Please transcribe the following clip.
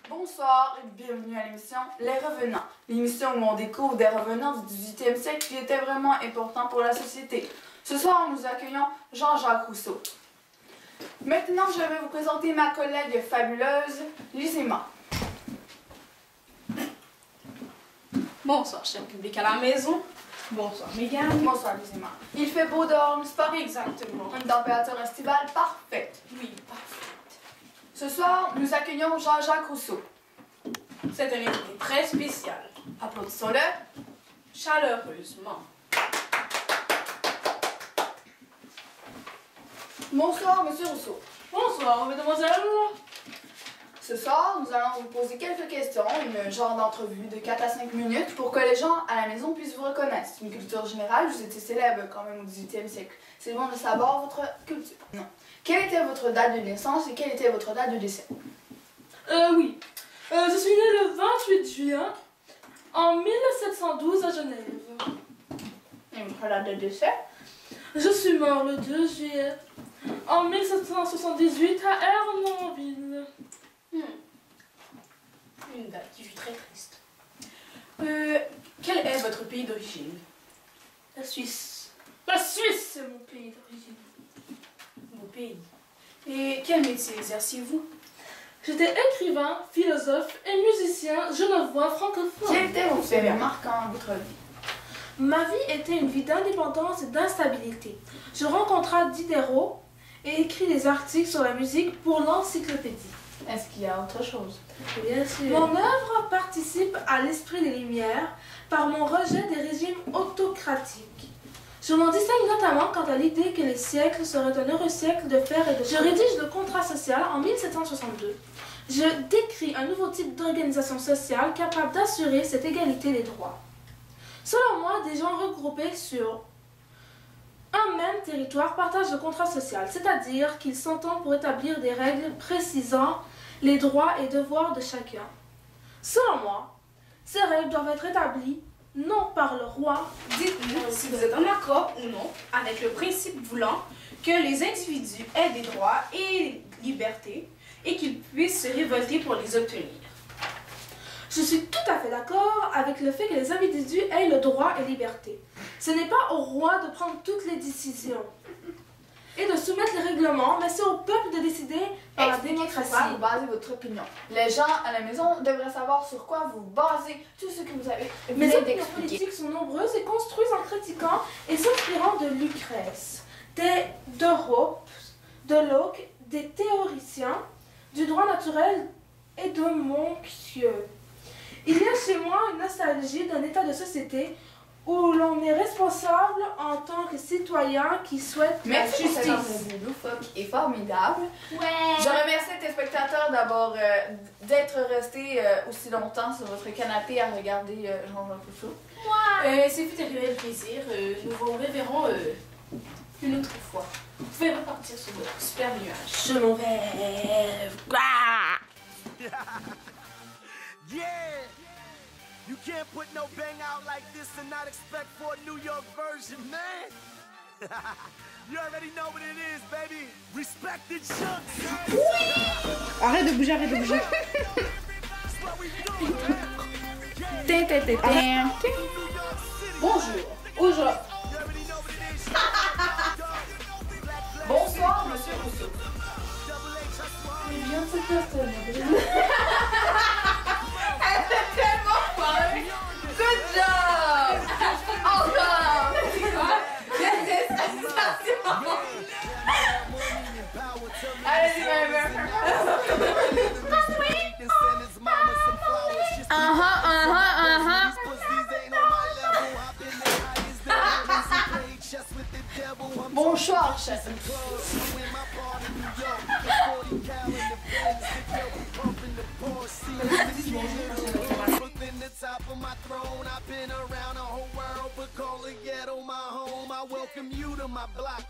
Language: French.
Bonsoir et bienvenue à l'émission Les Revenants, l'émission où on découvre des revenants du 18e siècle qui étaient vraiment importants pour la société. Ce soir, nous accueillons Jean-Jacques Rousseau. Maintenant, je vais vous présenter ma collègue fabuleuse, Lise Emma. Bonsoir, cher public à la maison. Bonsoir, Mégane. Bonsoir, Lise Emma. Il fait beau dehors, n'est-ce pas? Exactement. Une température estivale parfaite. Oui, parfait. Ce soir, nous accueillons Jean-Jacques Rousseau. C'est un invité très spécial. Applaudissons-le. Chaleureusement. Bonsoir, Monsieur Rousseau. Bonsoir, mesdemoiselles. Ce soir, nous allons vous poser quelques questions, une genre d'entrevue de 4 à 5 minutes pour que les gens à la maison puissent vous reconnaître. C'est une culture générale, vous étiez célèbre quand même au 18e siècle. C'est bon de savoir votre culture. Non. Quelle était votre date de naissance et quelle était votre date de décès? Oui. Je suis née le 28 juin en 1712 à Genève. Et votre date de décès? Je suis mort le 2 juillet en 1778 à Ermenonville. Une date qui fut très triste. Quel est votre pays d'origine? La Suisse. La Suisse, c'est mon pays d'origine. Mon pays. Et quel métier exercez-vous? J'étais écrivain, philosophe et musicien genevois francophone. Quel était vos faits marquants dans votre vie? Ma vie était une vie d'indépendance et d'instabilité. Je rencontrai Diderot et écris des articles sur la musique pour l'encyclopédie. Est-ce qu'il y a autre chose? Bien sûr. Mon œuvre participe à l'esprit des Lumières par mon rejet des régimes autocratiques. Je m'en distingue notamment quant à l'idée que les siècles seraient un heureux siècle de fer et de... Je rédige le contrat social en 1762. Je décris un nouveau type d'organisation sociale capable d'assurer cette égalité des droits. Selon moi, des gens regroupés sur un même territoire partagent le contrat social, c'est-à-dire qu'ils s'entendent pour établir des règles précisant les droits et devoirs de chacun. Selon moi, ces règles doivent être établies non par le roi. Dites-nous si vous êtes en accord ou non avec le principe voulant que les individus aient des droits et libertés et qu'ils puissent se révolter pour les obtenir. Je suis tout à fait d'accord avec le fait que les individus aient le droit et liberté. Ce n'est pas au roi de prendre toutes les décisions et de soumettre les règlements, mais c'est au peuple de décider par la démocratie. Sur quoi vous basez votre opinion. Les gens à la maison devraient savoir sur quoi vous basez tout ce que vous avez Mes opinions d'expliquer. politiques sont nombreuses et construisent en critiquant et s'inspirant de Lucrèce, d'Europe, de Locke, des théoriciens, du droit naturel et de Montesquieu. Il y a chez moi une nostalgie d'un état de société où l'on est responsable en tant que citoyen qui souhaite la Merci pour cette justice. entrevue loufoque et formidable. Ouais. Je remercie les téléspectateurs d'abord d'être restés aussi longtemps sur votre canapé à regarder Jean-Jacques Rousseau. C'est fut un réel plaisir. Nous vous reverrons une autre fois. Vous pouvez repartir sur votre super nuage. Je m'en vais. Yeah! You can't put no bang out like this and not expect for a New York version, man! You already know what it is, baby! Respected chunks! Arrête de bouger, arrête de bouger. Bonjour. Aujourd'hui. Bonsoir, Monsieur Rousseau. Mais bien cette personne. Good job! Encore! Allez-y, Bonsoir, chef. Top of my throne, I've been around the whole world, but call it ghetto my home. I welcome you to my block.